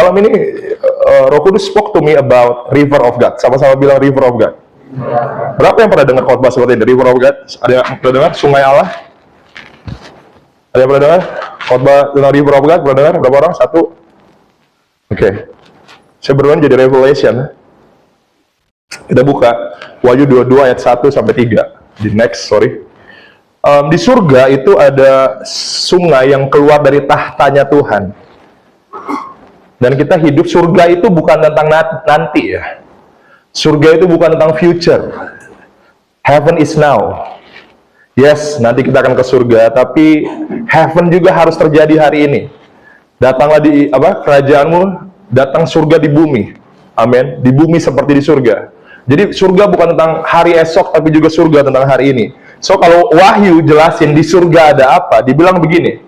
Malam ini Roh Kudus spoke to me about River of God. Sama-sama bilang River of God. Berapa yang pernah dengar khotbah seperti ini, River of God? Ada yang pernah dengar Sungai Allah? Ada yang pernah dengar khotbah tentang River of God? Pernah dengar? Berapa orang? Satu? Oke. Saya berdoa jadi Revelation. Kita buka Wahyu 22 ayat 1 sampai 3. Di next, sorry. Di surga itu ada sungai yang keluar dari tahtanya Tuhan. Dan kita hidup, surga itu bukan tentang nanti ya. Surga itu bukan tentang future. Heaven is now. Yes, nanti kita akan ke surga, tapi heaven juga harus terjadi hari ini. Datanglah di kerajaanmu, datang surga di bumi. Amin. Di bumi seperti di surga. Jadi surga bukan tentang hari esok, tapi juga surga tentang hari ini. So kalau Wahyu jelasin di surga ada apa, dibilang begini.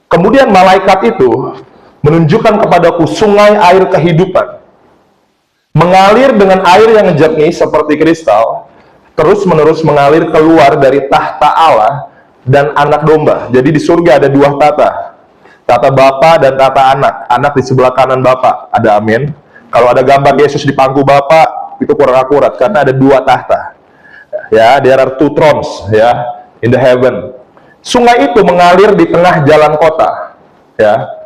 Kemudian malaikat itu menunjukkan kepadaku sungai air kehidupan, mengalir dengan air yang jernih seperti kristal, terus menerus mengalir keluar dari tahta Allah dan anak domba. Jadi di surga ada dua tahta, tahta Bapa dan tahta anak. Anak di sebelah kanan Bapa, ada amin. Kalau ada gambar Yesus di pangku Bapa, itu kurang akurat karena ada dua tahta. Ya, there are two thrones ya in the heaven. Sungai itu mengalir di tengah jalan kota, ya.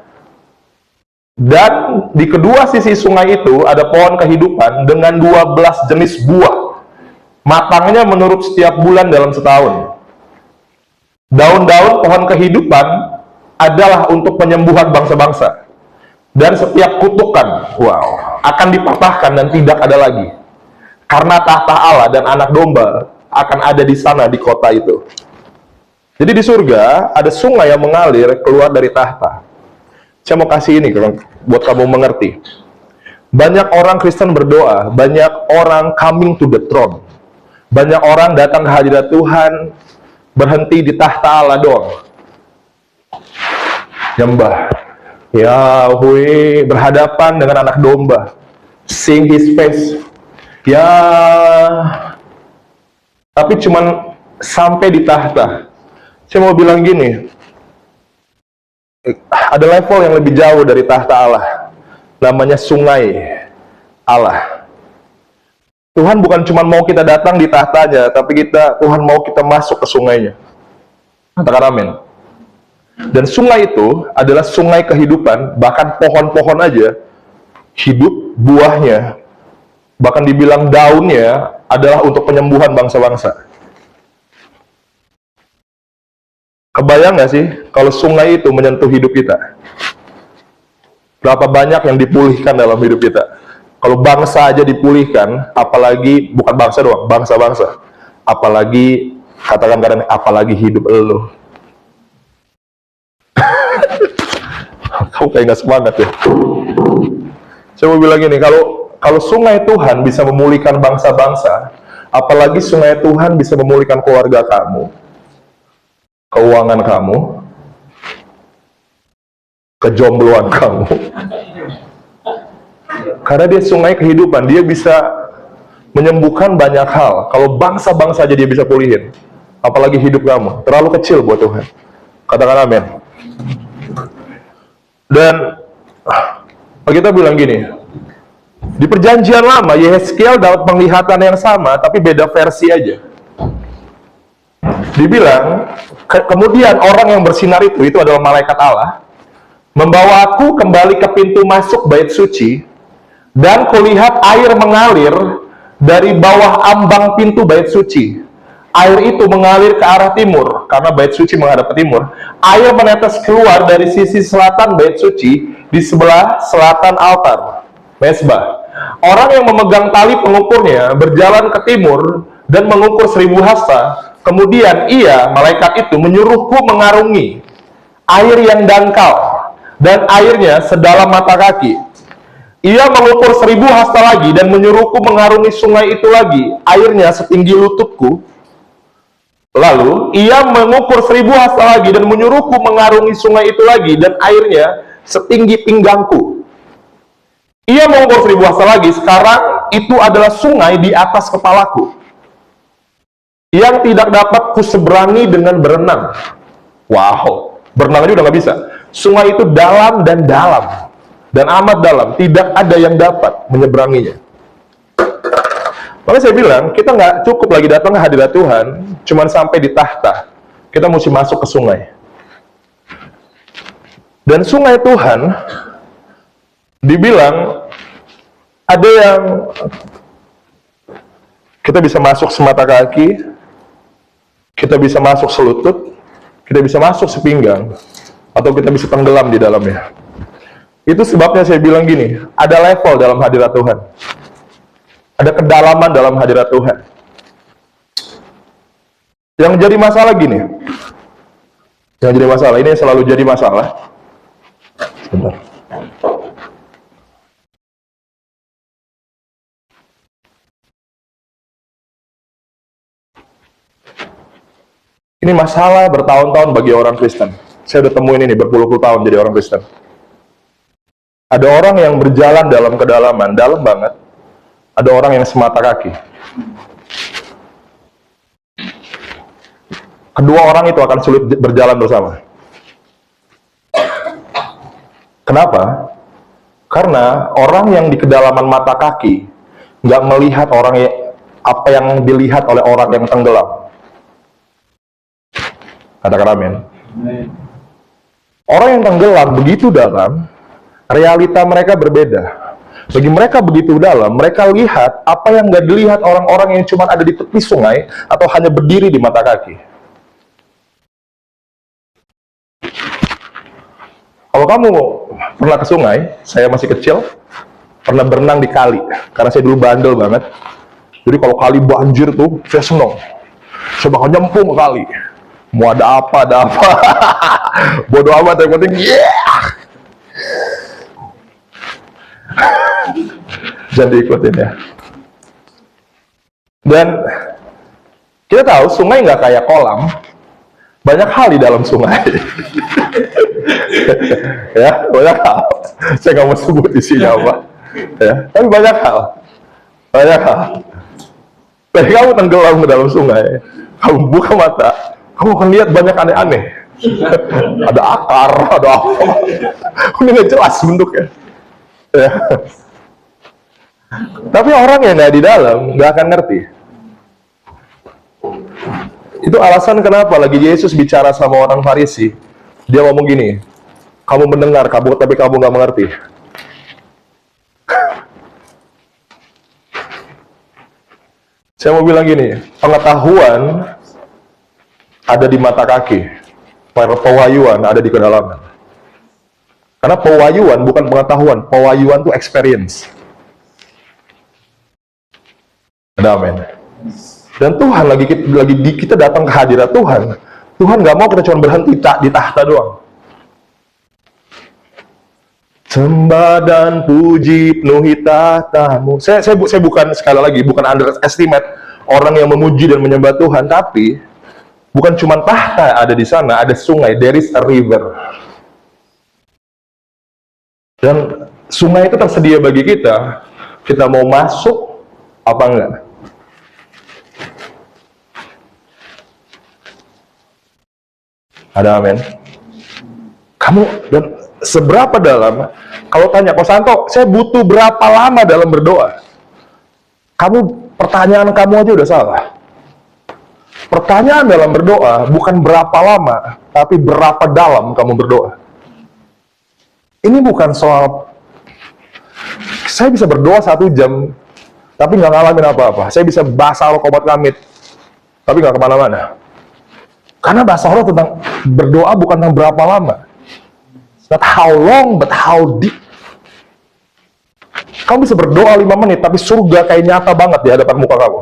Dan di kedua sisi sungai itu ada pohon kehidupan dengan 12 jenis buah. Matangnya menurut setiap bulan dalam setahun. Daun-daun pohon kehidupan adalah untuk penyembuhan bangsa-bangsa. Dan setiap kutukan, akan dipatahkan dan tidak ada lagi. Karena tahta Allah dan anak domba akan ada di sana, di kota itu. Jadi di surga ada sungai yang mengalir keluar dari tahta. Saya mau kasih ini buat kamu mengerti. Banyak orang Kristen berdoa, banyak orang coming to the throne. Banyak orang datang ke hadirat Tuhan, berhenti di tahta Allah doang. Nyembah Yahweh, berhadapan dengan anak domba, sing his face. Ya, tapi cuman sampai di tahta. Saya mau bilang gini, ada level yang lebih jauh dari tahta Allah, namanya sungai Allah. Tuhan bukan cuma mau kita datang di tahtanya, tapi Tuhan mau kita masuk ke sungainya. Katakan amin. Dan sungai itu adalah sungai kehidupan, bahkan pohon-pohon aja hidup, buahnya, bahkan dibilang daunnya adalah untuk penyembuhan bangsa-bangsa. Kebayang nggak sih kalau sungai itu menyentuh hidup kita? Berapa banyak yang dipulihkan dalam hidup kita? Kalau bangsa aja dipulihkan, apalagi bukan bangsa doang, bangsa-bangsa. Apalagi katakan kadang, apalagi hidup elo. Kamu kayak nggak semangat ya? Saya mau bilang gini, kalau sungai Tuhan bisa memulihkan bangsa-bangsa, apalagi sungai Tuhan bisa memulihkan keluarga kamu, keuangan kamu, kejombloan kamu. Karena dia sungai kehidupan, dia bisa menyembuhkan banyak hal. Kalau bangsa-bangsa aja dia bisa pulihin, apalagi hidup kamu. Terlalu kecil buat Tuhan. Katakan amin. Dan kita bilang gini, di perjanjian lama Yehezkiel dapat penglihatan yang sama tapi beda versi aja. Dibilang kemudian orang yang bersinar itu adalah malaikat Allah, membawa aku kembali ke pintu masuk bait suci, dan kulihat air mengalir dari bawah ambang pintu bait suci. Air itu mengalir ke arah timur, karena bait suci menghadap ke timur. Air menetes keluar dari sisi selatan bait suci, di sebelah selatan altar mezbah. Orang yang memegang tali pengukurnya berjalan ke timur dan mengukur 1000 hasta. Kemudian malaikat itu menyuruhku mengarungi air yang dangkal, dan airnya sedalam mata kaki. Ia mengukur 1000 hasta lagi dan menyuruhku mengarungi sungai itu lagi, airnya setinggi lututku. Lalu ia mengukur 1000 hasta lagi dan menyuruhku mengarungi sungai itu lagi, dan airnya setinggi pinggangku. Ia mengukur 1000 hasta lagi, sekarang itu adalah sungai di atas kepalaku, yang tidak dapat kuseberangi dengan berenang. Wow, berenang aja udah gak bisa. Sungai itu dalam dan dalam. dan amat dalam, tidak ada yang dapat menyeberanginya. Makanya saya bilang, kita nggak cukup lagi datang ke hadirat Tuhan, cuman sampai di tahta. Kita mesti masuk ke sungai. Dan sungai Tuhan, dibilang, ada yang kita bisa masuk semata kaki, kita bisa masuk selutut, kita bisa masuk sepinggang, atau kita bisa tenggelam di dalamnya. Itu sebabnya saya bilang gini, ada level dalam hadirat Tuhan. Ada kedalaman dalam hadirat Tuhan. Yang jadi masalah gini. Yang jadi masalah, ini selalu jadi masalah. Sebentar. Ini masalah bertahun-tahun bagi orang Kristen. Saya udah temuin ini berpuluh-puluh tahun jadi orang Kristen. Ada orang yang berjalan dalam kedalaman, dalam banget. Ada orang yang semata kaki. Kedua orang itu akan sulit berjalan bersama. Kenapa? Karena orang yang di kedalaman mata kaki nggak melihat orang apa yang dilihat oleh orang yang tenggelam. Katakan amin. Orang yang tenggelam begitu dalam, realita mereka berbeda. Bagi mereka begitu dalam, mereka lihat apa yang nggak dilihat orang-orang yang cuma ada di tepi sungai atau hanya berdiri di mata kaki. Kalau kamu pernah ke sungai, saya masih kecil, pernah berenang di kali, karena saya dulu bandel banget. Jadi kalau kali banjir tuh, saya seneng. Saya bakal nyemplung ke kali. Mau ada apa, ada apa. Bodoh amat, yang penting, yeah! Jangan diikutin ya. Dan kita tahu sungai nggak kayak kolam, banyak hal di dalam sungai. Ya, banyak hal. Saya nggak mau sebut isinya apa. Ya, tapi banyak hal. Jadi kamu tenggelam ke dalam sungai, kamu buka mata, kamu akan lihat banyak aneh-aneh. Ada akar, ada apa. Ini nggak jelas bentuknya. Ya. Tapi orang yang nggak di dalam nggak akan ngerti. Itu alasan kenapa lagi Yesus bicara sama orang Farisi, dia ngomong gini, kamu mendengar, tapi kamu nggak mengerti. Saya mau bilang gini, pengetahuan ada di mata kaki, pewahyuan ada di kedalaman. Karena pewahyuan bukan pengetahuan, pewahyuan itu experience. Amin. Dan Tuhan lagi kita datang ke hadirat Tuhan. Tuhan nggak mau kita cuma berhenti di tahta doang. Sembah dan puji penuhi tahtamu. Saya bukan, sekali lagi, bukan underestimate orang yang memuji dan menyembah Tuhan, tapi bukan cuma tahta ada di sana, ada sungai, there is a river. Dan sungai itu tersedia bagi kita mau masuk apa enggak? Ada amin. Kamu dan seberapa dalam? Kalau tanya, Ko Santo, saya butuh berapa lama dalam berdoa? Pertanyaan kamu aja udah salah. Pertanyaan dalam berdoa bukan berapa lama, tapi berapa dalam kamu berdoa. Ini bukan soal saya bisa berdoa 1 jam, tapi nggak ngalamin apa-apa. Saya bisa bahasa Allah kobat kamit, tapi nggak kemana-mana. Karena bahasa Allah tentang berdoa bukan tentang berapa lama. Not how long, but how deep. Kamu bisa berdoa 5 menit, tapi surga kayak nyata banget di hadapan muka kamu.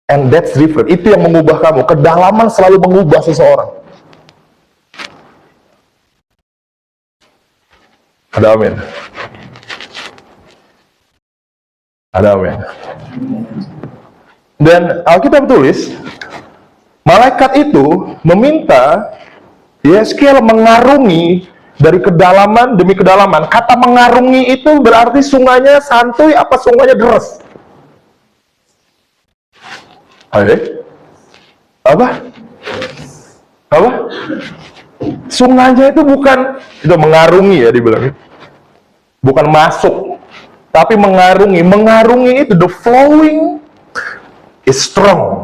And that's different. Itu yang mengubah kamu. Kedalaman selalu mengubah seseorang. Ada amin. Ada amin. Dan Alkitab tulis, malaikat itu meminta Yeskiel mengarungi dari kedalaman demi kedalaman. Kata mengarungi itu berarti sungainya santuy apa sungainya deres? Apa? Sungainya itu bukan, itu mengarungi ya dibilang. Bukan masuk, tapi mengarungi. Mengarungi itu, the flowing is strong.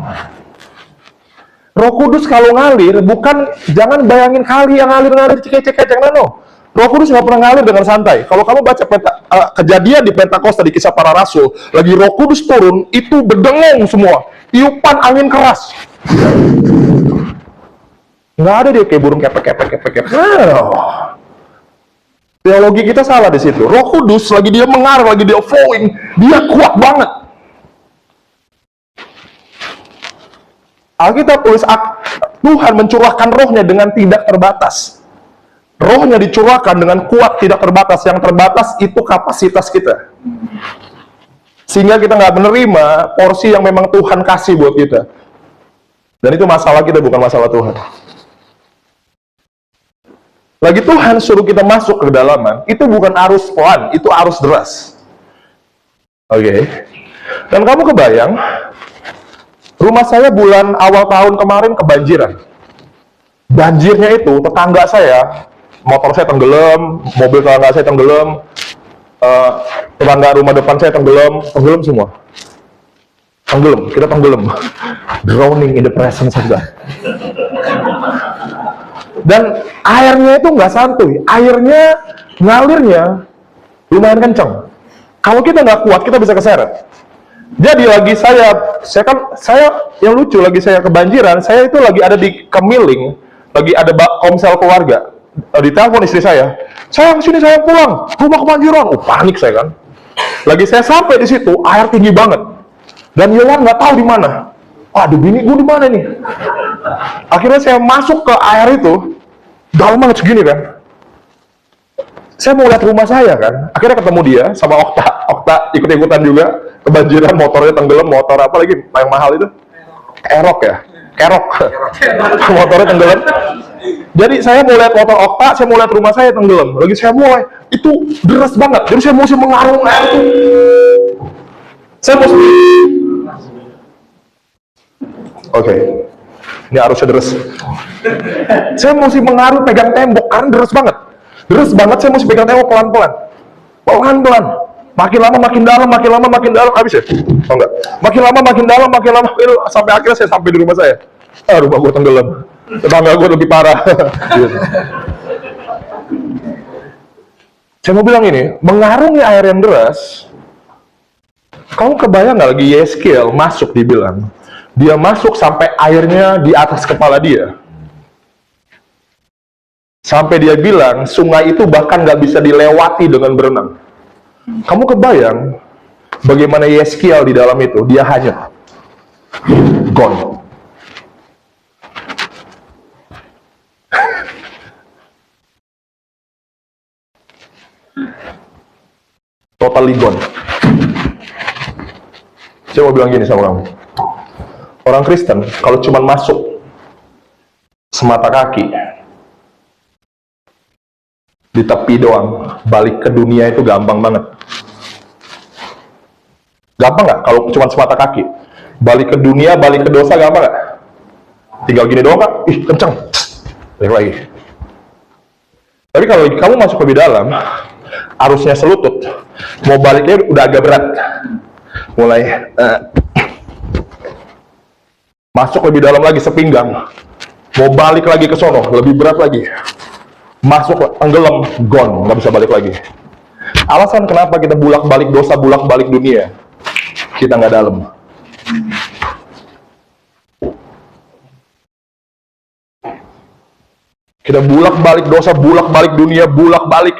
Roh Kudus kalau ngalir, bukan, jangan bayangin kali yang ngalir-ngalir cekek-cekek, no. Roh Kudus nggak pernah ngalir dengan santai. Kalau kamu baca kejadian di Pentakosta, di Kisah Para Rasul, lagi Roh Kudus turun, itu berdengung semua, tiupan angin keras. Nggak ada dia kayak burung kepek. Teologi kita salah di situ. Roh Kudus lagi dia mengalir, lagi dia flowing, dia kuat banget. Alkitab tulis Tuhan mencurahkan rohnya dengan tidak terbatas. Rohnya dicurahkan dengan kuat, tidak terbatas. Yang terbatas itu kapasitas kita. Sehingga kita nggak menerima porsi yang memang Tuhan kasih buat kita. Dan itu masalah kita, bukan masalah Tuhan. Lagi Tuhan suruh kita masuk ke kedalaman, itu bukan arus pelan, itu arus deras. Oke. Dan kamu kebayang, rumah saya bulan awal tahun kemarin kebanjiran. Banjirnya itu, tetangga saya, motor saya tenggelam, mobil tetangga saya tenggelam, tetangga rumah depan saya tenggelam semua. Tenggelam, kita tenggelam. Drowning in the presence of God. Dan airnya itu nggak santuy, airnya ngalirnya lumayan kenceng. Kalau kita nggak kuat, kita bisa keseret. Jadi lagi saya yang lucu, lagi saya kebanjiran, saya itu lagi ada di Kemiling, lagi ada komsel keluarga, ditelepon istri saya sini, saya pulang, rumah kebanjiran. Panik saya kan. Lagi saya sampai di situ, air tinggi banget, dan Yohan nggak tahu di mana. Aduh, bini gue di mana nih? Akhirnya saya masuk ke air itu, dalam banget segini kan. Saya mau lihat rumah saya kan. Akhirnya ketemu dia sama Okta ikut-ikutan juga, kebanjiran, motornya tenggelam, motor apa lagi yang mahal itu? Kerok. Motornya tenggelam. Jadi saya mau lihat motor Okta, saya mau lihat rumah saya tenggelam. Lagi saya mulai, itu deras banget. Jadi saya mesti mengarung air itu. Saya mesti Oke. Ini arusnya deras. Saya mesti mengaruh pegang tembok karena deras banget. Deras banget, saya mesti pegang tembok pelan-pelan. Pelan-pelan. Makin lama makin dalam, habis ya? Oh enggak. Makin lama makin dalam, sampai akhirnya saya sampai di rumah saya. Rumah gue tenggelam. Tetangga gue lebih parah. Saya mau bilang ini, mengarungi air yang deras, kamu kebayang nggak lagi Yeskiel masuk, dibilang dia masuk sampai airnya di atas kepala dia, sampai dia bilang sungai itu bahkan nggak bisa dilewati dengan berenang. Kamu kebayang bagaimana Yeskiel di dalam itu, dia hanyut, gone. Totally gone. Saya mau bilang gini sama kamu, orang Kristen kalau cuma masuk semata kaki di tepi doang, balik ke dunia itu gampang banget. Gampang nggak? Kalau cuma semata kaki balik ke dunia, balik ke dosa, gampang nggak? Tinggal gini doang, Kak. Ih, kenceng, balik lagi. Tapi kalau kamu masuk lebih dalam, arusnya selutut, mau baliknya udah agak berat. Mulai masuk lebih dalam lagi sepinggang, mau balik lagi ke sono lebih berat lagi. Masuk tenggelam, gone, nggak bisa balik lagi. Alasan kenapa kita bulak-balik dosa, bulak-balik dunia, kita nggak dalam. Kita bulak-balik dosa, bulak-balik dunia, bulak-balik.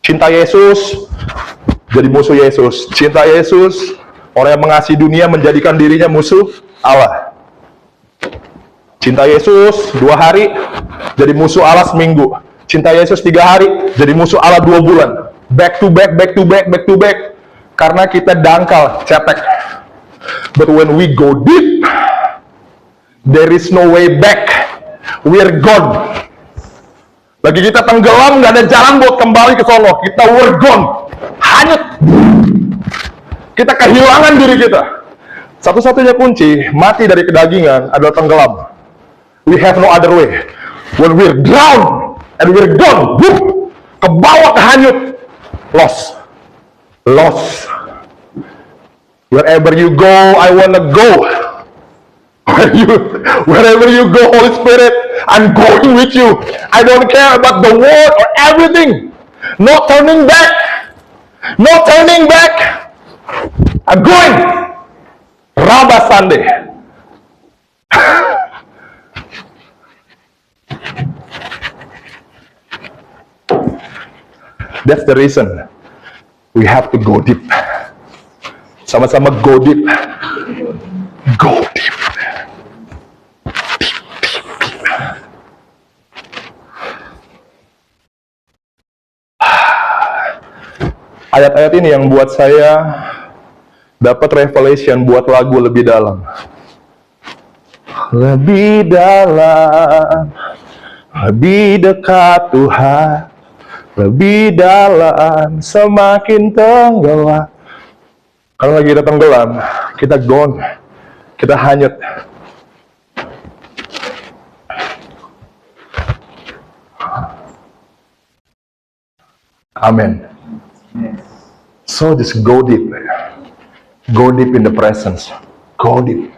Cinta Yesus jadi musuh Yesus. Cinta Yesus, orang yang mengasihi dunia menjadikan dirinya musuh Allah. Cinta Yesus 2 hari jadi musuh Allah seminggu. Cinta Yesus 3 hari jadi musuh Allah 2 bulan. Back to back. Karena kita dangkal, cetek. But when we go deep, there is no way back. We're gone. Lagi kita tenggelam, nggak ada jalan buat kembali ke sono. Kita we're gone, hanyut. Kita kehilangan diri kita. Satu-satunya kunci mati dari kedagingan adalah tenggelam. We have no other way. When we're drowned and we're gone, ke bawah, kehanyut. Lost. Lost. Wherever you go, I wanna go. Wherever you go, Holy Spirit, I'm going with you. I don't care about the world or everything. No turning back. No turning back. I'm going. Rabba Sunday. That's the reason we have to go deep. Sama-sama go deep. Go deep. Ayat-ayat ini yang buat saya dapat revelation buat lagu lebih dalam. Lebih dalam, lebih dekat Tuhan, lebih dalam, semakin tenggelam. Kalau lagi kita tenggelam, kita gone, kita hanyut. Amin. So just go deep. Go deep in the presence. Go deep.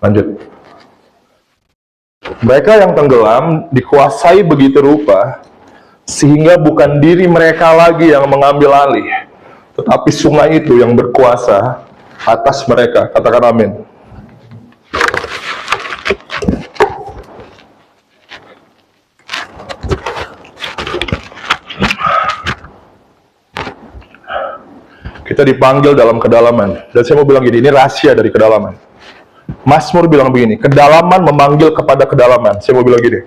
Lanjut. Mereka yang tenggelam dikuasai begitu rupa sehingga bukan diri mereka lagi yang mengambil alih, tetapi sungai itu yang berkuasa atas mereka. Katakan amin. Kita dipanggil dalam kedalaman. Dan saya mau bilang gini, ini rahasia dari kedalaman. Mazmur bilang begini, kedalaman memanggil kepada kedalaman. Saya mau bilang gini,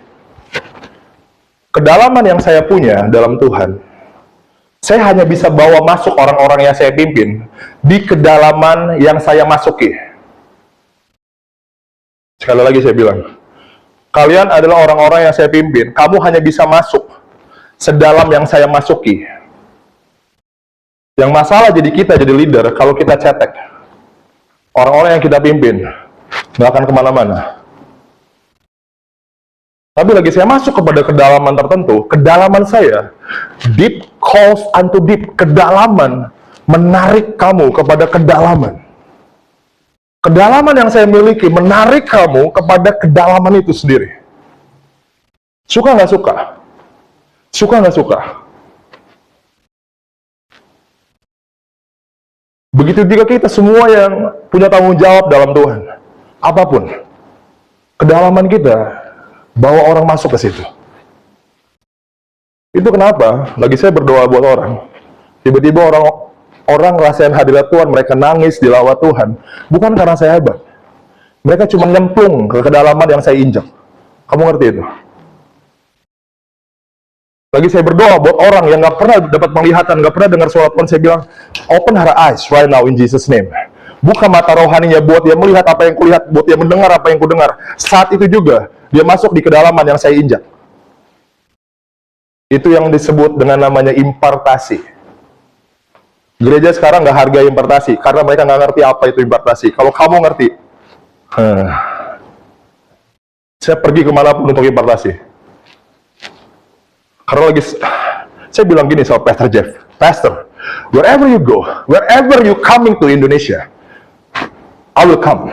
kedalaman yang saya punya dalam Tuhan, saya hanya bisa bawa masuk orang-orang yang saya pimpin di kedalaman yang saya masuki. Sekali lagi saya bilang, kalian adalah orang-orang yang saya pimpin, kamu hanya bisa masuk sedalam yang saya masuki. Yang masalah jadi kita jadi leader kalau kita cetek. Orang-orang yang kita pimpin nggak akan kemana-mana. Tapi lagi saya masuk kepada kedalaman tertentu, kedalaman saya, deep calls unto deep, kedalaman menarik kamu kepada kedalaman. Kedalaman yang saya miliki menarik kamu kepada kedalaman itu sendiri. Suka nggak suka? Suka nggak suka? Begitu juga kita semua yang punya tanggung jawab dalam Tuhan. Apapun. Kedalaman kita, bawa orang masuk ke situ. Itu kenapa? Lagi saya berdoa buat orang. Tiba-tiba orang ngerasain hadirat Tuhan, mereka nangis di lawa Tuhan. Bukan karena saya hebat. Mereka cuma nyemplung ke kedalaman yang saya injak. Kamu ngerti itu? Lagi saya berdoa buat orang yang nggak pernah dapat penglihatan, nggak pernah dengar suara Tuhan, saya bilang, open her eyes right now in Jesus' name. Buka mata rohaninya buat dia melihat apa yang kulihat, buat dia mendengar apa yang kudengar. Saat itu juga, dia masuk di kedalaman yang saya injak. Itu yang disebut dengan namanya impartasi. Gereja sekarang nggak hargai impartasi, karena mereka nggak ngerti apa itu impartasi. Kalau kamu ngerti, saya pergi kemanapun untuk impartasi. Karena lagi, saya bilang gini sama Pastor Jeff, Pastor, wherever you go, wherever you coming to Indonesia, I will come.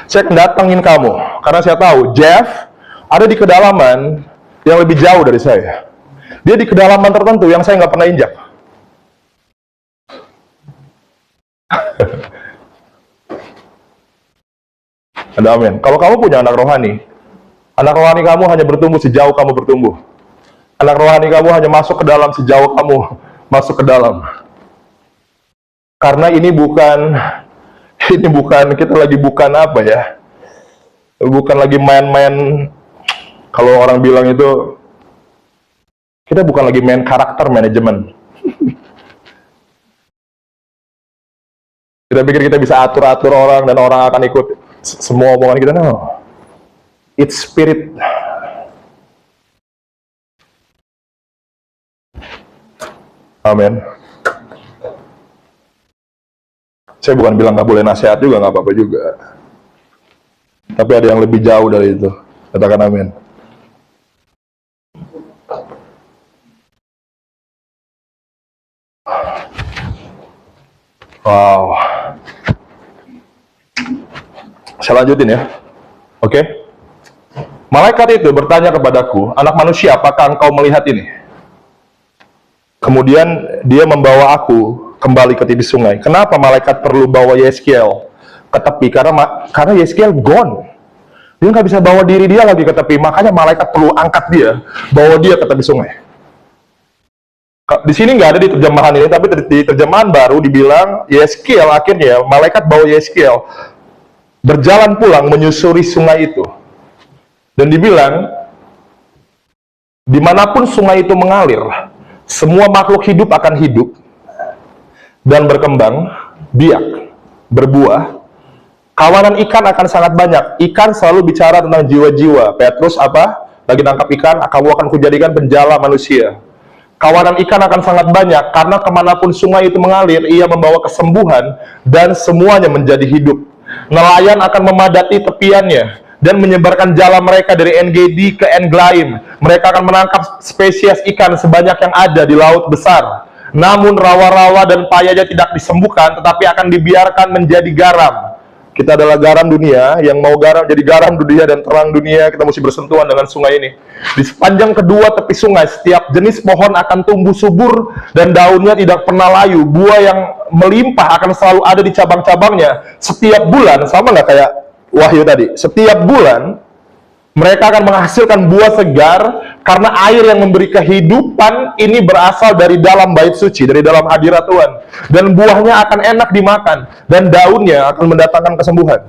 Saya akan datangin kamu, karena saya tahu Jeff ada di kedalaman yang lebih jauh dari saya. Dia di kedalaman tertentu yang saya nggak pernah injak. Ada amin. Kalau kamu punya anak rohani kamu hanya bertumbuh sejauh kamu bertumbuh. Anak rohani kamu hanya masuk ke dalam sejauh kamu masuk ke dalam. Karena ini bukan kita lagi bukan apa ya? Bukan lagi main-main. Kalau orang bilang itu, kita bukan lagi main karakter manajemen. Kita pikir kita bisa atur-atur orang dan orang akan ikut semua omongan kita. No. It's spirit. Amin. Saya bukan bilang nggak boleh nasihat juga, nggak apa-apa juga. Tapi ada yang lebih jauh dari itu. Katakan amin. Wow. Saya lanjutin ya. Oke. Malaikat itu bertanya kepadaku, anak manusia, apakah engkau melihat ini? Kemudian dia membawa aku kembali ke tepi sungai. Kenapa malaikat perlu bawa Yeskiel ke tepi? Karena Yeskiel gone. Dia nggak bisa bawa diri dia lagi ke tepi. Makanya malaikat perlu angkat dia, bawa dia ke tepi sungai. Di sini nggak ada di terjemahan ini, tapi di terjemahan baru dibilang Yeskiel, akhirnya malaikat bawa Yeskiel berjalan pulang menyusuri sungai itu. Dan dibilang, dimanapun sungai itu mengalir, semua makhluk hidup akan hidup dan berkembang, biak, berbuah. Kawanan ikan akan sangat banyak. Ikan selalu bicara tentang jiwa-jiwa. Petrus apa? Lagi nangkap ikan, kamu akan kujadikan penjala manusia. Kawanan ikan akan sangat banyak, karena kemanapun sungai itu mengalir, ia membawa kesembuhan, dan semuanya menjadi hidup. Nelayan akan memadati tepiannya, dan menyebarkan jala mereka dari En-Gedi ke En-Glaim. Mereka akan menangkap spesies ikan sebanyak yang ada di laut besar. Namun rawa-rawa dan payahnya tidak disembuhkan, tetapi akan dibiarkan menjadi garam. Kita adalah garam dunia, yang mau garam jadi garam dunia dan terang dunia, kita mesti bersentuhan dengan sungai ini. Di sepanjang kedua tepi sungai, setiap jenis pohon akan tumbuh subur dan daunnya tidak pernah layu. Buah yang melimpah akan selalu ada di cabang-cabangnya. Setiap bulan, sama nggak kayak Wahyu tadi? Setiap bulan, mereka akan menghasilkan buah segar, karena air yang memberi kehidupan ini berasal dari dalam bait suci, dari dalam hadirat Tuhan. Dan buahnya akan enak dimakan, dan daunnya akan mendatangkan kesembuhan.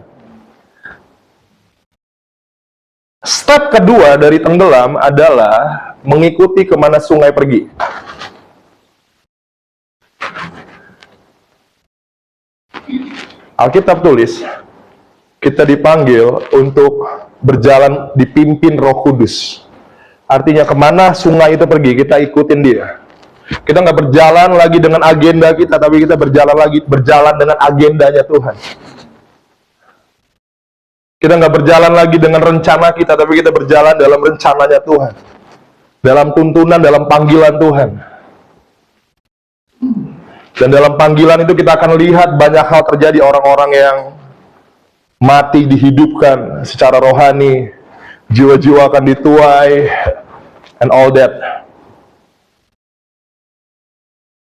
Step kedua dari tenggelam adalah mengikuti kemana sungai pergi. Alkitab tulis, kita dipanggil untuk berjalan dipimpin Roh Kudus. Artinya kemana sungai itu pergi, kita ikutin dia. Kita nggak berjalan lagi dengan agenda kita, tapi kita berjalan dengan agendanya Tuhan. Kita nggak berjalan lagi dengan rencana kita, tapi kita berjalan dalam rencananya Tuhan, dalam tuntunan, dalam panggilan Tuhan. Dan dalam panggilan itu kita akan lihat banyak hal terjadi, orang-orang yang mati dihidupkan secara rohani, jiwa-jiwa akan dituai, and all that.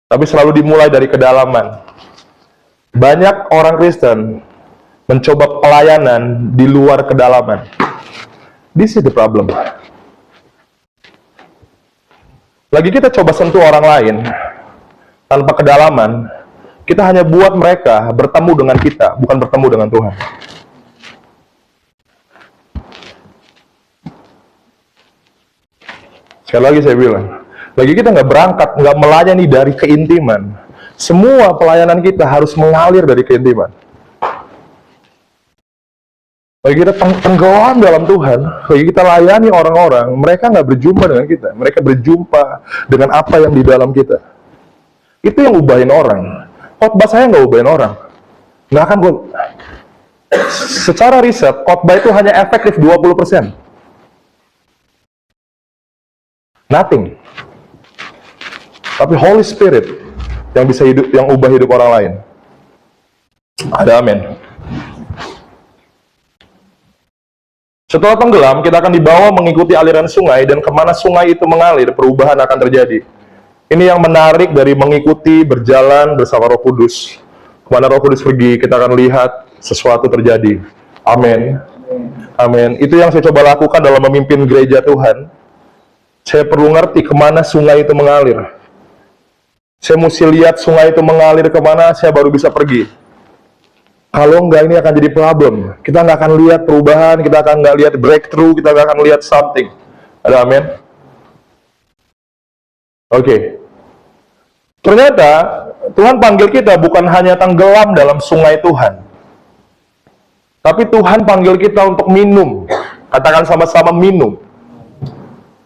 Tapi selalu dimulai dari kedalaman. Banyak orang Kristen mencoba pelayanan di luar kedalaman. This is the problem. Lagi kita coba sentuh orang lain tanpa kedalaman, kita hanya buat mereka bertemu dengan kita, bukan bertemu dengan Tuhan. Sekali lagi saya bilang, lagi kita nggak berangkat, nggak melayani dari keintiman. Semua pelayanan kita harus mengalir dari keintiman. Lagi kita tenggelam dalam Tuhan, lagi kita layani orang-orang, mereka nggak berjumpa dengan kita. Mereka berjumpa dengan apa yang di dalam kita. Itu yang ubahin orang. Khotbah saya nggak ubahin orang. Nggak akan gue... Secara riset, khotbah itu hanya efektif 20%. Nothing. Tapi Holy Spirit yang bisa hidup, yang ubah hidup orang lain. Ada amin. Setelah tenggelam, kita akan dibawa mengikuti aliran sungai, dan kemana sungai itu mengalir, perubahan akan terjadi. Ini yang menarik dari mengikuti, berjalan bersama Roh Kudus. Kemana Roh Kudus pergi, kita akan lihat sesuatu terjadi. Amin. Amin. Itu yang saya coba lakukan dalam memimpin gereja Tuhan. Saya perlu ngerti kemana sungai itu mengalir. Saya mesti lihat sungai itu mengalir kemana, saya baru bisa pergi. Kalau enggak, ini akan jadi problem. Kita nggak akan lihat perubahan, kita akan nggak lihat breakthrough, kita nggak akan lihat something. Ada amin? Oke. Ternyata Tuhan panggil kita bukan hanya tenggelam dalam sungai Tuhan, tapi Tuhan panggil kita untuk minum. Katakan sama-sama minum.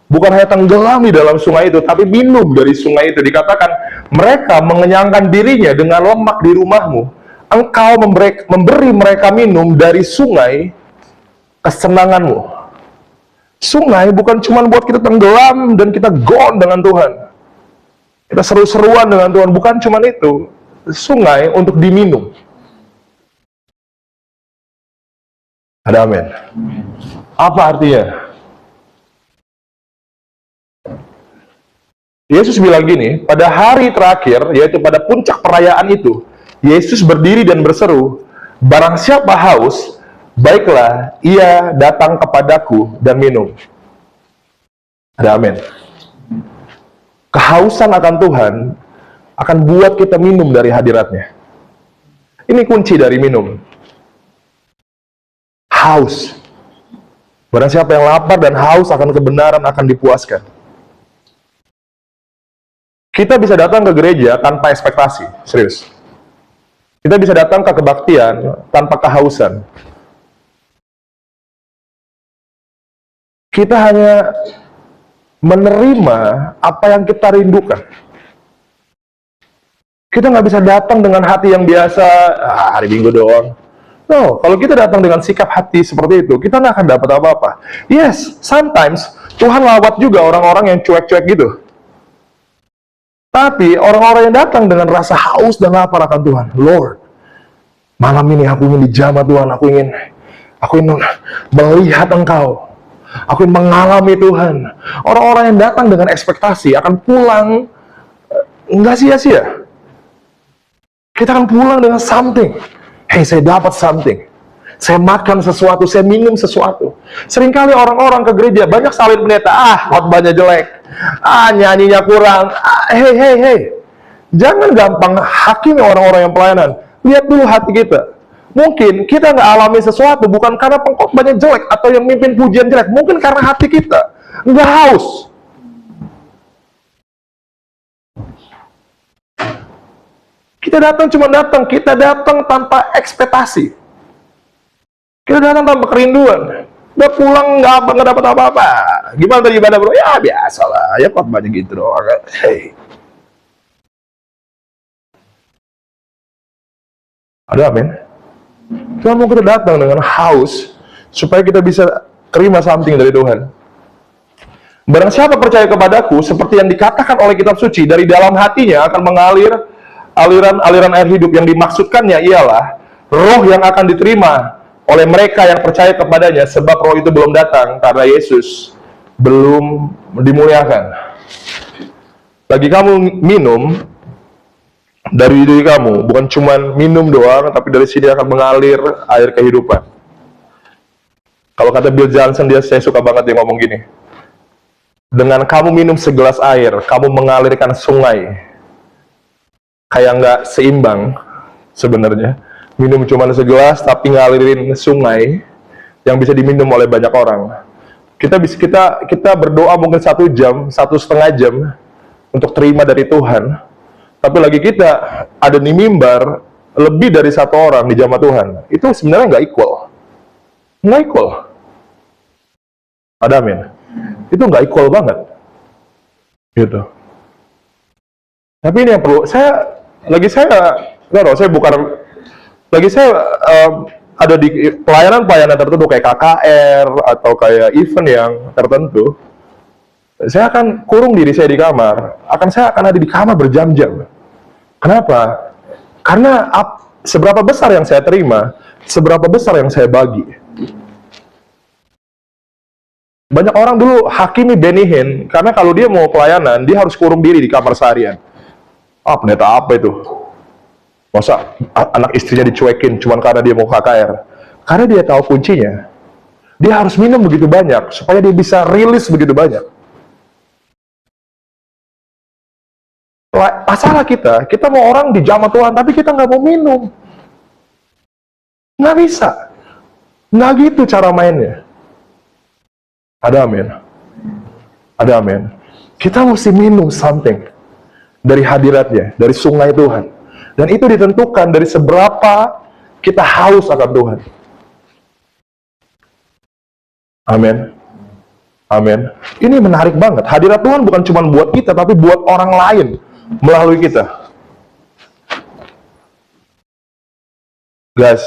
Bukan hanya tenggelam di dalam sungai itu, tapi minum dari sungai itu. Dikatakan, mereka mengenyangkan dirinya dengan lemak di rumahmu. Engkau memberi mereka minum dari sungai kesenanganmu. Sungai bukan cuma buat kita tenggelam dan kita gone dengan Tuhan. Kita seru-seruan dengan Tuhan, bukan cuma itu. Sungai untuk diminum. Ada amin. Apa artinya? Yesus bilang gini, pada hari terakhir, yaitu pada puncak perayaan itu, Yesus berdiri dan berseru, barang siapa haus, baiklah ia datang kepadaku dan minum. Ada amin. Kehausan akan Tuhan akan buat kita minum dari hadiratnya. Ini kunci dari minum. Haus. Barang siapa yang lapar dan haus akan kebenaran akan dipuaskan. Kita bisa datang ke gereja tanpa ekspektasi, serius. Kita bisa datang ke kebaktian tanpa kehausan. Kita hanya menerima apa yang kita rindukan. Kita nggak bisa datang dengan hati yang biasa, hari Minggu doang. No, kalau kita datang dengan sikap hati seperti itu, kita nggak akan dapat apa-apa. Yes, sometimes Tuhan lawat juga orang-orang yang cuek-cuek gitu. Tapi orang-orang yang datang dengan rasa haus dan lapar akan Tuhan, Lord, malam ini aku ingin dijamah Tuhan, aku ingin melihat Engkau, aku ingin mengalami Tuhan. Orang-orang yang datang dengan ekspektasi akan pulang nggak sia-sia. Kita akan pulang dengan something. Hey, saya dapat something. Saya makan sesuatu, saya minum sesuatu. Seringkali orang-orang ke gereja banyak salin pendeta, khotbahnya jelek, nyanyinya kurang. Hey. Jangan gampang hakimi orang-orang yang pelayanan. Lihat dulu hati kita. Mungkin kita nggak alami sesuatu bukan karena pengkhotbahnya jelek atau yang mimpin pujian jelek. Mungkin karena hati kita nggak haus. Kita datang tanpa ekspektasi. Kita datang tanpa kerinduan. Udah pulang nggak dapat apa-apa. Gimana tadi ibadah bro? Ya biasalah. Ya khotbahnya gitu doang. Hey. Ada amin. Tuhan mau kita datang dengan haus supaya kita bisa terima something dari Tuhan. Barang siapa percaya kepadaku, seperti yang dikatakan oleh kitab suci, dari dalam hatinya akan mengalir aliran air hidup. Yang dimaksudkannya ialah roh yang akan diterima oleh mereka yang percaya kepadanya, sebab roh itu belum datang karena Yesus belum dimuliakan. Lagi kamu minum dari diri kamu, bukan cuma minum doang, tapi dari sini akan mengalir air kehidupan. Kalau kata Bill Johnson, saya suka banget dia ngomong gini, dengan kamu minum segelas air, kamu mengalirkan sungai. Kayak nggak seimbang sebenarnya. Minum cuma segelas, tapi ngalirin sungai yang bisa diminum oleh banyak orang. Kita berdoa mungkin 1 jam, 1,5 jam untuk terima dari Tuhan. Tapi lagi kita ada di mimbar lebih dari 1 orang di jamaah Tuhan. Itu sebenarnya nggak equal. Nggak equal. Ada amin. Itu nggak equal banget. Gitu. Tapi ini yang perlu, saya ada di pelayanan tertentu kayak KKR atau kayak event yang tertentu. Saya akan kurung diri saya di kamar, saya akan ada di kamar berjam-jam. Kenapa? Karena seberapa besar yang saya terima, seberapa besar yang saya bagi. Banyak orang dulu hakimi Benny Hinn, karena kalau dia mau pelayanan, dia harus kurung diri di kamar seharian. Pendeta apa itu? Masa anak istrinya dicuekin cuma karena dia mau KKR? Karena dia tahu kuncinya. Dia harus minum begitu banyak, supaya dia bisa rilis begitu banyak. Masalah kita mau orang di jamaah Tuhan, tapi kita nggak mau minum. Nggak bisa. Nggak gitu cara mainnya. Ada amin. Ada amin. Kita mesti minum something dari hadiratnya, dari sungai Tuhan. Dan itu ditentukan dari seberapa kita haus akan Tuhan. Amin. Amin. Ini menarik banget. Hadirat Tuhan bukan cuma buat kita, tapi buat orang lain melalui kita. Guys,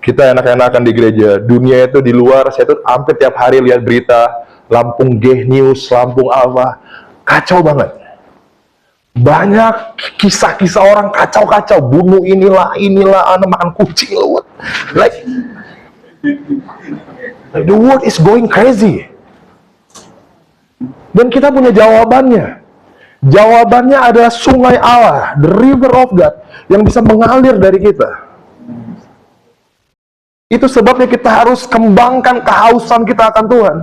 Kita enak-enakan di gereja, dunia itu di luar, saya tuh hampir tiap hari lihat berita, Lampung G News, Lampung apa, kacau banget. Banyak kisah-kisah orang kacau-kacau, bunuh inilah, anak makan kucing loh. Like the world is going crazy. Dan kita punya jawabannya. Jawabannya adalah sungai Allah, the river of God, yang bisa mengalir dari kita. Itu sebabnya kita harus kembangkan kehausan kita akan Tuhan,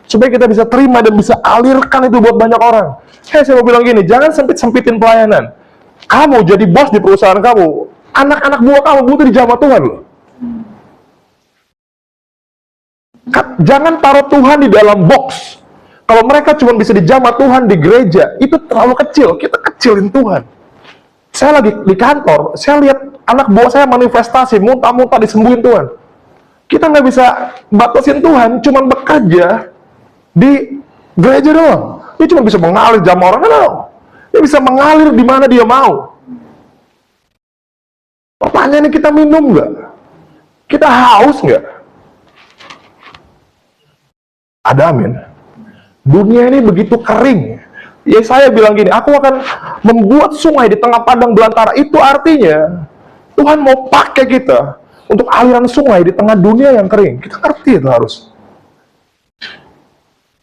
supaya kita bisa terima dan bisa alirkan itu buat banyak orang. Saya mau bilang gini, jangan sempit-sempitin pelayanan. Kamu jadi bos di perusahaan kamu, anak-anak buah kamu butuh dijamah Tuhan loh. Jangan taruh Tuhan di dalam box. Kalau mereka cuma bisa dijamah Tuhan di gereja, itu terlalu kecil. Kita kecilin Tuhan. Saya lagi di kantor, saya lihat anak buah saya manifestasi, muntah-muntah disembuhin Tuhan. Kita nggak bisa batasin Tuhan, cuma bekerja di gereja doang. Dia cuma bisa mengalir jam orang, dia bisa mengalir di mana dia mau. Pertanyaannya, kita minum nggak? Kita haus nggak? Ada amin. Dunia ini begitu kering. Ya saya bilang gini, aku akan membuat sungai di tengah padang belantara. Itu artinya Tuhan mau pakai kita untuk aliran sungai di tengah dunia yang kering. Kita ngerti itu harus.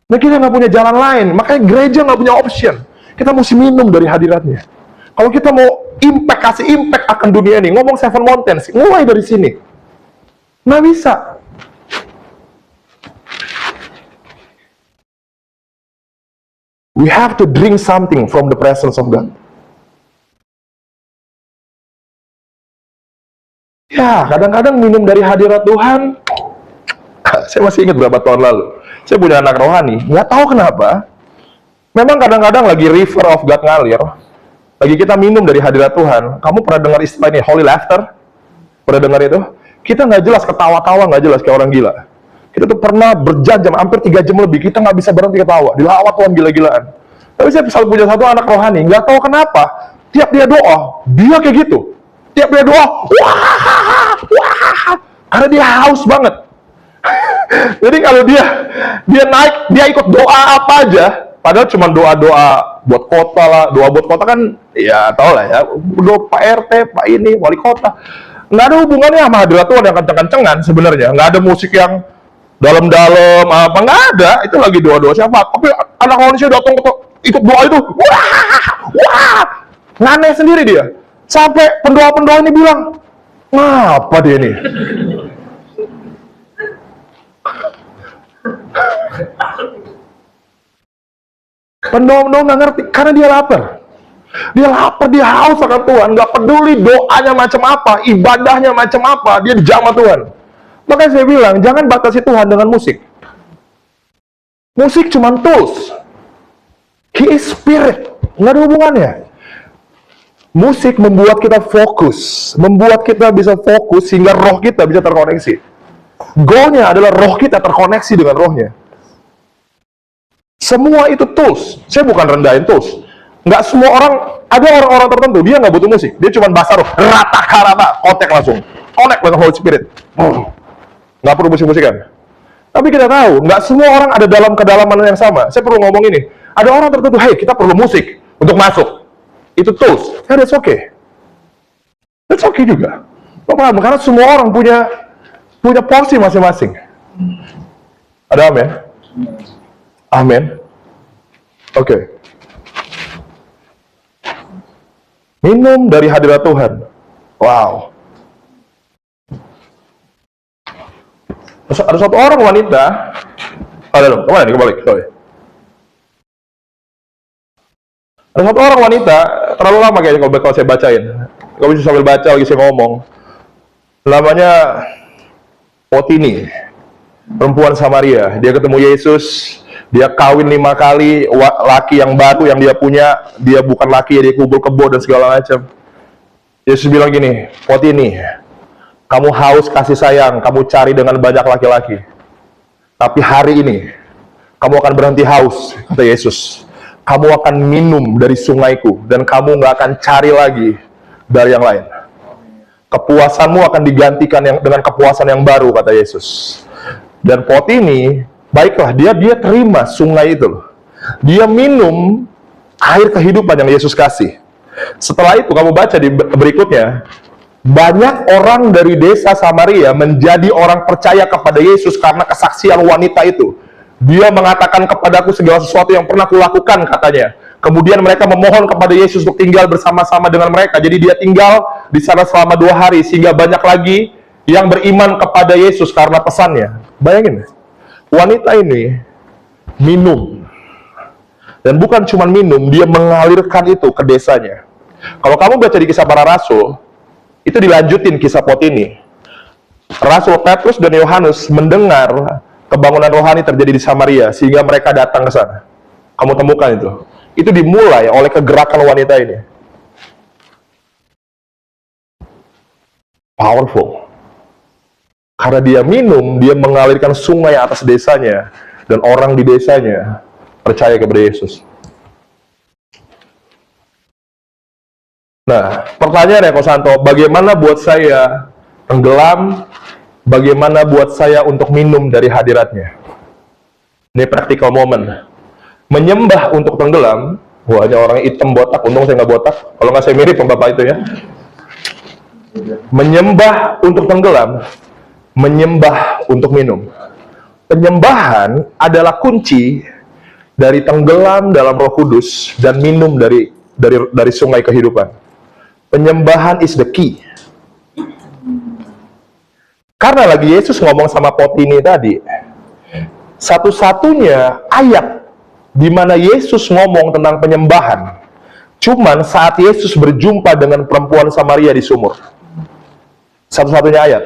Nah, kita nggak punya jalan lain, makanya gereja nggak punya option. Kita mesti minum dari hadiratnya. Kalau kita mau kasih impact akan dunia ini, ngomong Seven Mountains, mulai dari sini. Nggak bisa. We have to drink something from the presence of God. Ya, kadang-kadang minum dari hadirat Tuhan. Saya masih ingat berapa tahun lalu. Saya punya anak rohani, nggak tahu kenapa. Memang kadang-kadang lagi river of God ngalir, lagi kita minum dari hadirat Tuhan. Kamu pernah dengar istilah ini, holy laughter? Pernah dengar itu? Kita nggak jelas ketawa-tawa, nggak jelas kayak orang gila. Kita tuh pernah berjam-jam, hampir 3 jam lebih, kita nggak bisa berhenti ketawa, dilawat Tuhan gila-gilaan. Tapi saya selalu punya satu anak rohani, nggak tahu kenapa, tiap dia doa, dia kayak gitu. Tiap dia doa, wah, karena dia haus banget. Jadi kalau dia naik, dia ikut doa apa aja, padahal cuma doa-doa buat kota lah. Doa buat kota kan, ya tau lah ya, doa Pak RT, Pak ini, wali kota. Nggak ada hubungannya sama hadirat Tuhan yang kenceng-kencengan sebenarnya. Nggak ada musik yang dalam-dalam, apa, nggak ada. Itu lagi doa-doa siapa. Tapi anak manusia datang ikut doa itu, wah, nganeh sendiri dia. Sampai pendoa-pendoa ini bilang, ngapa dia nih? Pendoa-pendoa nggak ngerti, karena dia lapar. Dia lapar, dia haus akan Tuhan. Nggak peduli doanya macam apa, ibadahnya macam apa, dia dijamah Tuhan. Makanya saya bilang, jangan batasi Tuhan dengan musik. Musik cuma tools. He is spirit. Nggak ada hubungannya. Musik membuat kita fokus, membuat kita bisa fokus sehingga roh kita bisa terkoneksi. Goalnya adalah roh kita terkoneksi dengan rohnya. Semua itu tools. Saya bukan rendahin tools. Nggak semua orang, ada orang-orang tertentu, dia nggak butuh musik. Dia cuma bahasa roh, rata-rata, kontak langsung. Connect dengan Holy Spirit. Nggak perlu musik-musikan. Tapi kita tahu, nggak semua orang ada dalam kedalaman yang sama. Saya perlu ngomong ini. Ada orang tertentu, hey, kita perlu musik untuk masuk. Itu tools. Ya, that's okay. That's okay juga. Karena semua orang punya porsi masing-masing. Ada amin? Amin. Oke. Minum dari hadirat Tuhan. Wow. Ada satu orang wanita. Kemana nih? Kebalik. Sorry. Ada satu orang wanita, terlalu lama kayaknya kalau saya bacain. Kalau bisa sambil baca lagi saya ngomong. Namanya Potini, perempuan Samaria. Dia ketemu Yesus, dia kawin 5 kali, laki yang baru yang dia punya, dia bukan laki, dia kubur kebo dan segala macam. Yesus bilang gini, Potini, kamu haus kasih sayang, kamu cari dengan banyak laki-laki. Tapi hari ini, kamu akan berhenti haus, kata Yesus. Kamu akan minum dari sungaiku, dan kamu nggak akan cari lagi dari yang lain. Kepuasanmu akan digantikan dengan kepuasan yang baru, kata Yesus. Dan pot ini, baiklah, dia terima sungai itu loh. Dia minum air kehidupan yang Yesus kasih. Setelah itu kamu baca di berikutnya, banyak orang dari desa Samaria menjadi orang percaya kepada Yesus karena kesaksian wanita itu. Dia mengatakan kepadaku segala sesuatu yang pernah kulakukan, katanya. Kemudian mereka memohon kepada Yesus untuk tinggal bersama-sama dengan mereka. Jadi dia tinggal di sana selama 2 hari, sehingga banyak lagi yang beriman kepada Yesus karena pesannya. Bayangin, wanita ini minum. Dan bukan cuma minum, dia mengalirkan itu ke desanya. Kalau kamu baca di Kisah Para Rasul, itu dilanjutin kisah pot ini. Rasul Petrus dan Yohanes mendengar kebangunan rohani terjadi di Samaria, sehingga mereka datang ke sana. Kamu temukan itu. Itu dimulai oleh kegerakan wanita ini. Powerful. Karena dia minum, dia mengalirkan sungai atas desanya, dan orang di desanya percaya kepada Yesus. Nah, pertanyaannya, Kosanto, bagaimana buat saya tenggelam? Bagaimana buat saya untuk minum dari hadiratnya? Ini practical moment. Menyembah untuk tenggelam. Wah, hanya orang hitam botak. Untung saya nggak botak. Kalau nggak saya mirip sama bapak itu ya. Menyembah untuk tenggelam. Menyembah untuk minum. Penyembahan adalah kunci dari tenggelam dalam Roh Kudus dan minum dari sungai kehidupan. Penyembahan is the key. Karena lagi Yesus ngomong sama pot ini tadi, satu-satunya ayat di mana Yesus ngomong tentang penyembahan cuman saat Yesus berjumpa dengan perempuan Samaria di sumur. Satu-satunya ayat.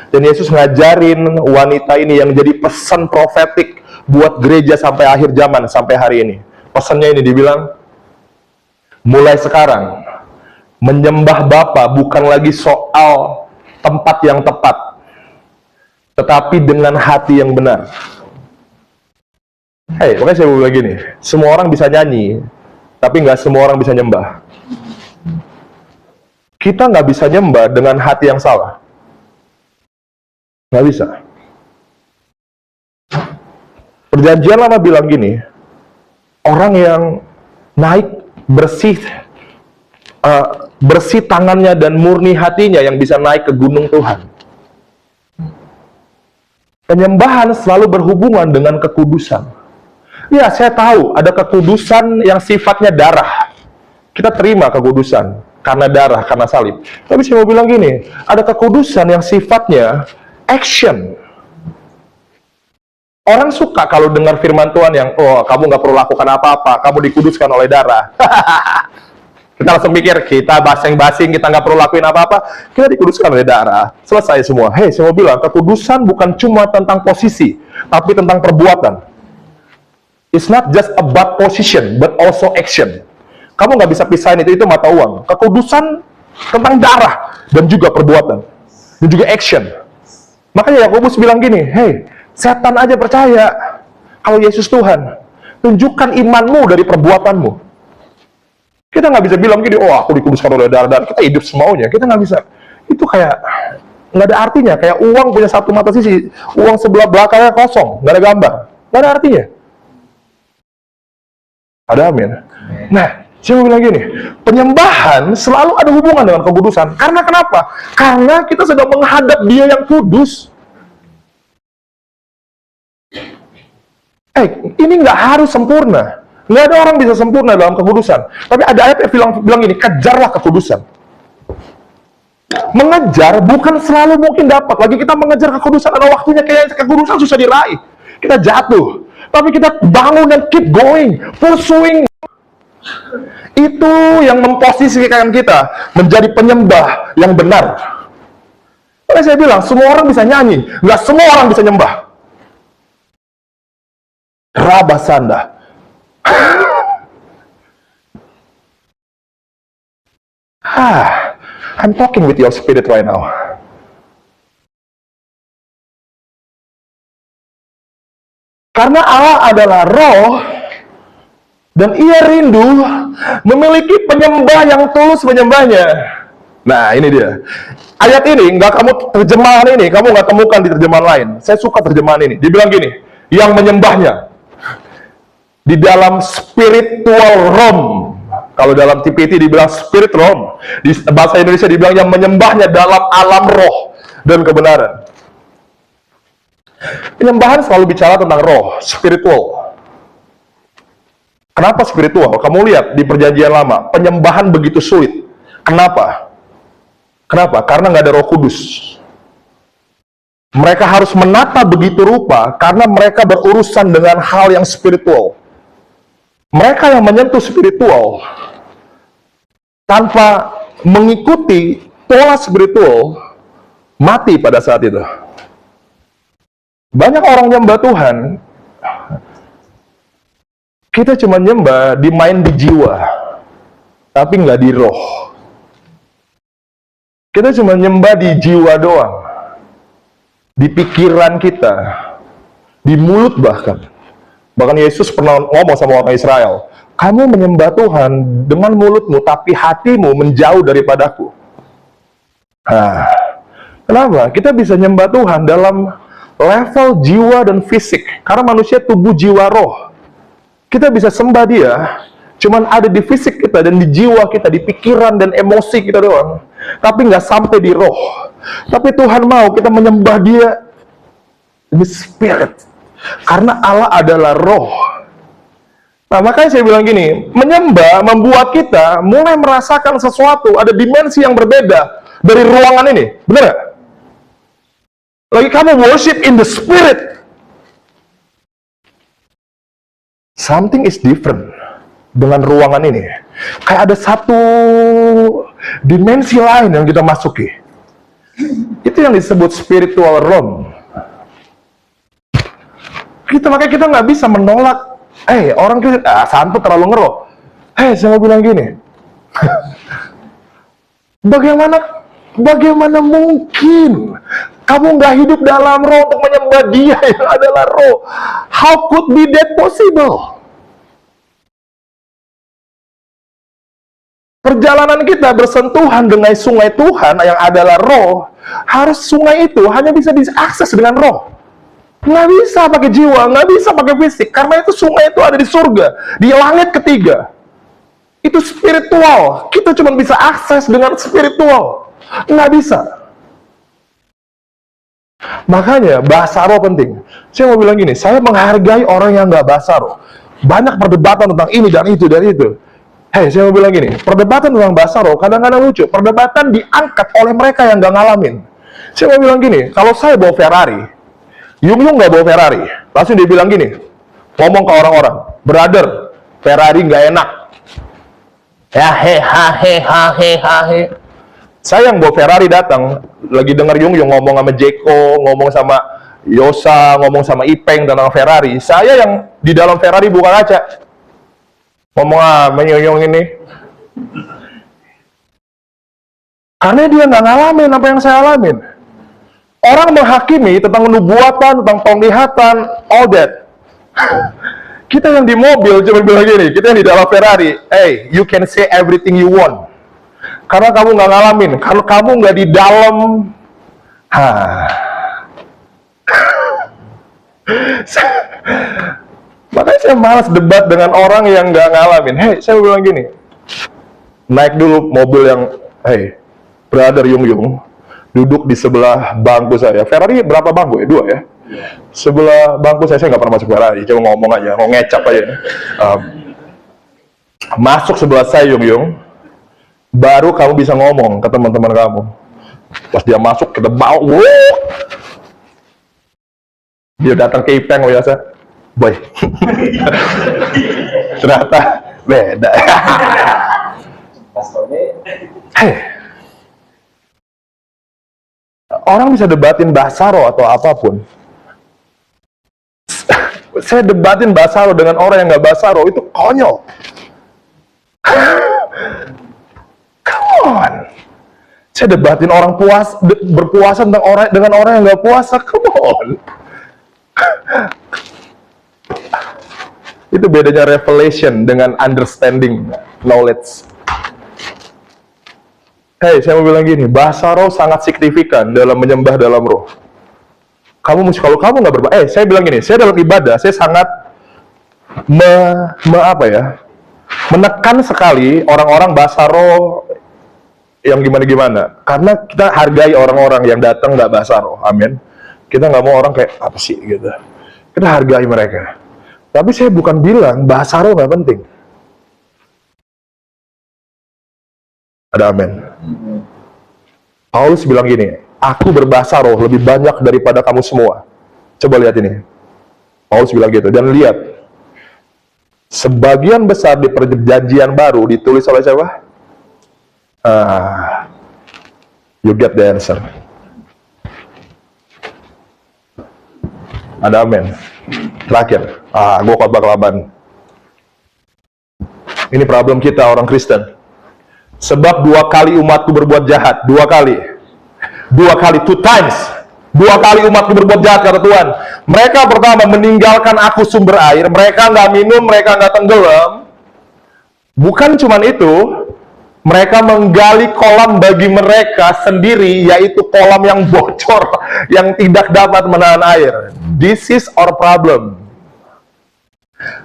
Dan Yesus ngajarin wanita ini yang jadi pesan profetik buat gereja sampai akhir zaman, sampai hari ini. Pesannya ini dibilang, mulai sekarang menyembah Bapa bukan lagi soal tempat yang tepat, tetapi dengan hati yang benar. Makanya saya bilang gini, semua orang bisa nyanyi, tapi nggak semua orang bisa nyembah. Kita nggak bisa nyembah dengan hati yang salah. Nggak bisa. Perjanjian Lama bilang gini, orang yang naik bersih tangannya dan murni hatinya yang bisa naik ke gunung Tuhan. Penyembahan selalu berhubungan dengan kekudusan. Ya, saya tahu ada kekudusan yang sifatnya darah. Kita terima kekudusan karena darah, karena salib. Tapi saya mau bilang gini, ada kekudusan yang sifatnya action. Orang suka kalau dengar firman Tuhan yang, oh, kamu nggak perlu lakukan apa-apa, kamu dikuduskan oleh darah. Kita langsung pikir, kita basing-basing, kita nggak perlu lakuin apa-apa, kita dikuduskan oleh darah. Selesai semua. Saya mau bilang, kekudusan bukan cuma tentang posisi, tapi tentang perbuatan. It's not just about position, but also action. Kamu nggak bisa pisahin itu mata uang. Kekudusan tentang darah, dan juga perbuatan. Dan juga action. Makanya Yakobus bilang gini, setan aja percaya kalau Yesus Tuhan. Tunjukkan imanmu dari perbuatanmu. Kita nggak bisa bilang gini, oh aku dikuduskan oleh darah, kita hidup semaunya. Kita nggak bisa. Itu kayak nggak ada artinya. Kayak uang punya satu mata sisi, uang sebelah belakangnya kosong, nggak ada gambar, nggak ada artinya. Ada amin. Nah, saya mau bilang gini, penyembahan selalu ada hubungan dengan kekudusan. Karena kenapa? Karena kita sedang menghadap Dia yang kudus. Ini nggak harus sempurna. Nggak ada orang bisa sempurna dalam kekudusan. Tapi ada ayat yang bilang gini, kejarlah kekudusan. Mengejar bukan selalu mungkin dapat. Lagi kita mengejar kekudusan, ada waktunya kayak kekudusan susah diraih. Kita jatuh. Tapi kita bangun dan keep going, pursuing. Itu yang memposisikan kita menjadi penyembah yang benar. Makanya saya bilang, semua orang bisa nyanyi, nggak semua orang bisa nyembah. Rabasanda. I'm talking with your spirit right now. Karena Allah adalah roh, dan Ia rindu memiliki penyembah yang tulus menyembahnya. Nah, ini dia. Ayat ini, terjemahan ini, kamu nggak temukan di terjemahan lain. Saya suka terjemahan ini. Dibilang gini, yang menyembahnya di dalam spiritual realm. Kalau dalam TPT dibilang spirit realm. Di bahasa Indonesia dibilang yang menyembahnya dalam alam roh dan kebenaran. Penyembahan selalu bicara tentang roh, spiritual. Kenapa spiritual? Kamu lihat di perjanjian lama, penyembahan begitu sulit. Kenapa? Kenapa? Karena nggak ada Roh Kudus. Mereka harus menata begitu rupa karena mereka berurusan dengan hal yang spiritual. Mereka yang menyentuh spiritual tanpa mengikuti pola spiritual mati pada saat itu. Banyak orang nyembah Tuhan, kita cuma nyembah dimain di jiwa, tapi nggak di roh. Kita cuma nyembah di jiwa doang, di pikiran kita, di mulut bahkan. Bahkan Yesus pernah ngomong sama orang Israel, kamu menyembah Tuhan dengan mulutmu, tapi hatimu menjauh daripadaku. Nah, kenapa? Kita bisa nyembah Tuhan dalam level jiwa dan fisik, karena manusia tubuh jiwa roh. Kita bisa sembah dia, cuman ada di fisik kita dan di jiwa kita, di pikiran dan emosi kita doang. Tapi nggak sampai di roh. Tapi Tuhan mau kita menyembah dia di spirit. Karena Allah adalah roh. Nah, makanya saya bilang gini, menyembah membuat kita mulai merasakan sesuatu, ada dimensi yang berbeda dari ruangan ini. Benar nggak? Lagi kamu worship in the spirit. Something is different dengan ruangan ini. Kayak ada satu dimensi lain yang kita masuki. Itu yang disebut spiritual realm. Makanya kita nggak bisa menolak. Orang kita santu terlalu ngeroh. Saya mau bilang gini. Bagaimana mungkin kamu nggak hidup dalam roh untuk menyembah Dia yang adalah roh? How could be that possible? Perjalanan kita bersentuhan dengan sungai Tuhan yang adalah roh, harus sungai itu hanya bisa diakses dengan roh. Nggak bisa pakai jiwa, nggak bisa pakai fisik, karena itu sungai itu ada di surga, di langit ketiga. Itu spiritual, kita cuma bisa akses dengan spiritual. Nggak bisa. Makanya bahasa roh penting. Saya mau bilang gini, saya menghargai orang yang nggak bahasa roh. Banyak perdebatan tentang ini dan itu dan itu. Saya mau bilang gini, perdebatan tentang bahasa roh kadang-kadang lucu. Perdebatan diangkat oleh mereka yang nggak ngalamin. Saya mau bilang gini, kalau saya bawa Ferrari, Yung nggak bawa Ferrari, langsung dia bilang gini, ngomong ke orang-orang, brother, Ferrari nggak enak. Saya yang bawa Ferrari datang, lagi denger Yung ngomong sama Jeko, ngomong sama Yosa, ngomong sama Ipeng tentang Ferrari. Saya yang di dalam Ferrari buka kaca, ngomong Yung ini. Karena dia nggak ngalamin apa yang saya alamin. Orang menghakimi tentang nubuatan, tentang penglihatan, all that. Kita yang di mobil cuma bilang gini, kita yang di dalam Ferrari, you can say everything you want. Karena kamu nggak ngalamin, kalau kamu nggak di dalam, makanya saya malas debat dengan orang yang nggak ngalamin. Saya bilang gini, naik dulu mobil yang, brother Yung, duduk di sebelah bangku saya. Ferrari berapa bangku ya? 2 ya? Sebelah bangku saya nggak pernah masuk Ferrari, cuma ngomong aja, mau ngecap aja. Masuk sebelah saya Yung, baru kamu bisa ngomong ke teman-teman kamu. Pas dia masuk, kita bawa, dia datang ke Ipeng biasa, boy. Ternyata beda. Orang bisa debatin bahasa roh atau apapun. Saya debatin bahasa roh dengan orang yang nggak bahasa roh, itu konyol. Come on. Saya debatin orang berpuasa dengan orang yang nggak puasa, come on. Itu bedanya revelation dengan understanding, knowledge. Saya mau bilang gini, bahasa roh sangat signifikan dalam menyembah dalam roh. Kalau kamu nggak saya bilang gini, saya dalam ibadah, saya sangat menekan sekali orang-orang bahasa roh yang gimana-gimana. Karena kita hargai orang-orang yang datang nggak bahasa roh, amin. Kita nggak mau orang kayak, apa sih gitu. Kita hargai mereka. Tapi saya bukan bilang bahasa roh nggak penting. Ada amin. Paulus bilang gini, aku berbahasa roh lebih banyak daripada kamu semua. Coba lihat ini. Paulus bilang gitu. Dan lihat, sebagian besar di perjanjian baru ditulis oleh siapa? You get the answer. Ada amin. Terakhir, gue khotbah kelaban. Ini problem kita orang Kristen. Sebab 2 kali umatku berbuat jahat, 2 kali, 2 times, 2 kali umatku berbuat jahat, kata Tuhan. Mereka pertama meninggalkan aku sumber air, mereka nggak minum, mereka nggak tenggelam. Bukan cuman itu, mereka menggali kolam bagi mereka sendiri, yaitu kolam yang bocor, yang tidak dapat menahan air. This is our problem.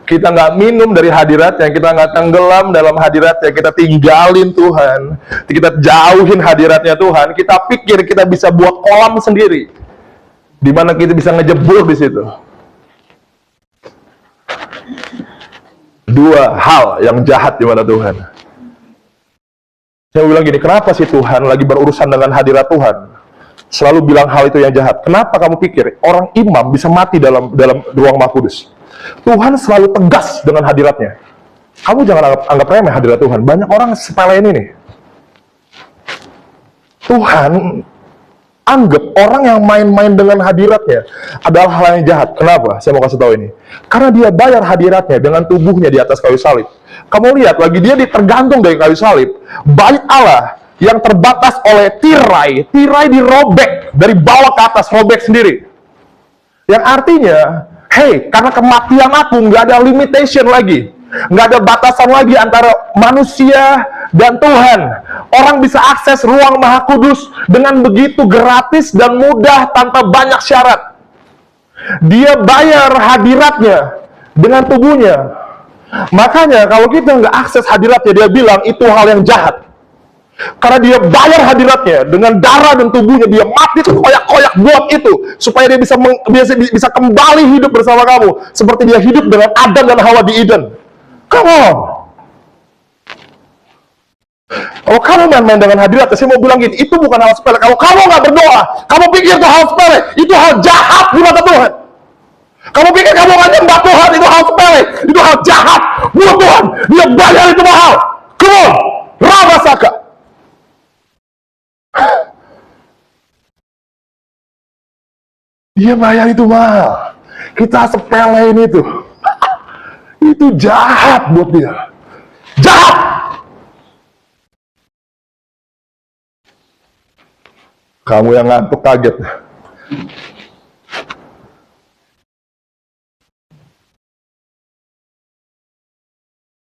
Kita nggak minum dari hadiratnya, kita nggak tenggelam dalam hadiratnya, kita tinggalin Tuhan, kita jauhin hadiratnya Tuhan, kita pikir kita bisa buat kolam sendiri, di mana kita bisa ngejebur di situ. 2 hal yang jahat di mana Tuhan. Saya bilang gini, kenapa sih Tuhan lagi berurusan dengan hadirat Tuhan selalu bilang hal itu yang jahat? Kenapa kamu pikir orang imam bisa mati dalam ruang Maha Kudus? Tuhan selalu tegas dengan hadiratnya. Kamu jangan anggap remeh hadirat Tuhan. Banyak orang sepelein ini. Tuhan anggap orang yang main-main dengan hadiratnya adalah hal yang jahat. Kenapa? Saya mau kasih tahu ini. Karena dia bayar hadiratnya dengan tubuhnya di atas kayu salib. Kamu lihat, lagi dia tergantung dari kayu salib. Bait Allah yang terbatas oleh tirai dirobek dari bawah ke atas, robek sendiri. Yang artinya, karena kematian aku nggak ada limitation lagi, nggak ada batasan lagi antara manusia dan Tuhan. Orang bisa akses ruang Maha Kudus dengan begitu gratis dan mudah tanpa banyak syarat. Dia bayar hadiratnya dengan tubuhnya. Makanya kalau kita nggak akses hadiratnya, dia bilang itu hal yang jahat. Karena dia bayar hadiratnya dengan darah dan tubuhnya, dia mati koyak-koyak buat itu, supaya dia bisa kembali hidup bersama kamu seperti dia hidup dengan Adam dan Hawa di Eden. Come on. Kalau kamu main-main dengan hadirat, saya mau bilang gini, itu bukan hal sepele. Kalau kamu nggak berdoa, kamu pikir itu hal sepele, itu hal jahat di mata Tuhan. Kamu pikir kamu nggak nyembah Tuhan, itu hal sepele, itu hal jahat buat Tuhan. Dia bayar itu mahal. Come on, Rabasaka. Dia bayar itu mahal. Kita sepelein itu. Itu jahat buat dia. Jahat. Kamu yang ngantuk kaget.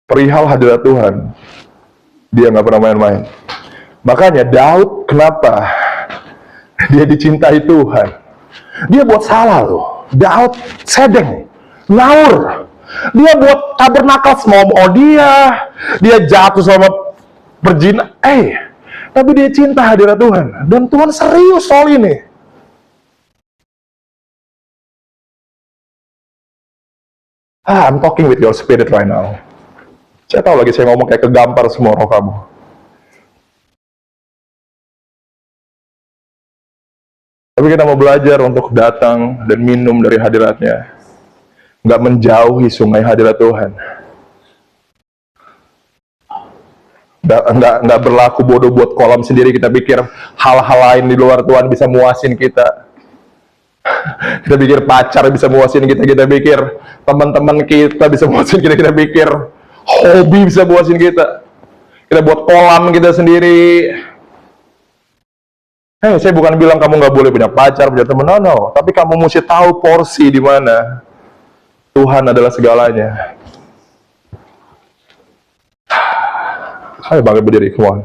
Perihal hadirat Tuhan, dia nggak pernah main-main. Makanya Daud, kenapa dia dicintai Tuhan? Dia buat salah loh. Daud sedeng, ngawur. Dia buat tabernakel semau dia jatuh sama perzina. Tapi dia cinta hadirat Tuhan. Dan Tuhan serius soal ini. I'm talking with your spirit right now. Saya tahu lagi saya ngomong kayak kegampar semua roh kamu. Tapi kita mau belajar untuk datang dan minum dari hadiratnya. Nggak menjauhi sungai hadirat Tuhan. Nggak berlaku bodoh buat kolam sendiri. Kita pikir hal-hal lain di luar Tuhan bisa muasin kita. Kita pikir pacar bisa muasin kita. Kita pikir teman-teman kita bisa muasin kita. Kita pikir hobi bisa muasin kita. Kita buat kolam kita sendiri. Saya bukan bilang kamu nggak boleh punya pacar, punya teman, no. Tapi kamu mesti tahu porsi di mana Tuhan adalah segalanya. Ayo bangkit berdiri, come on.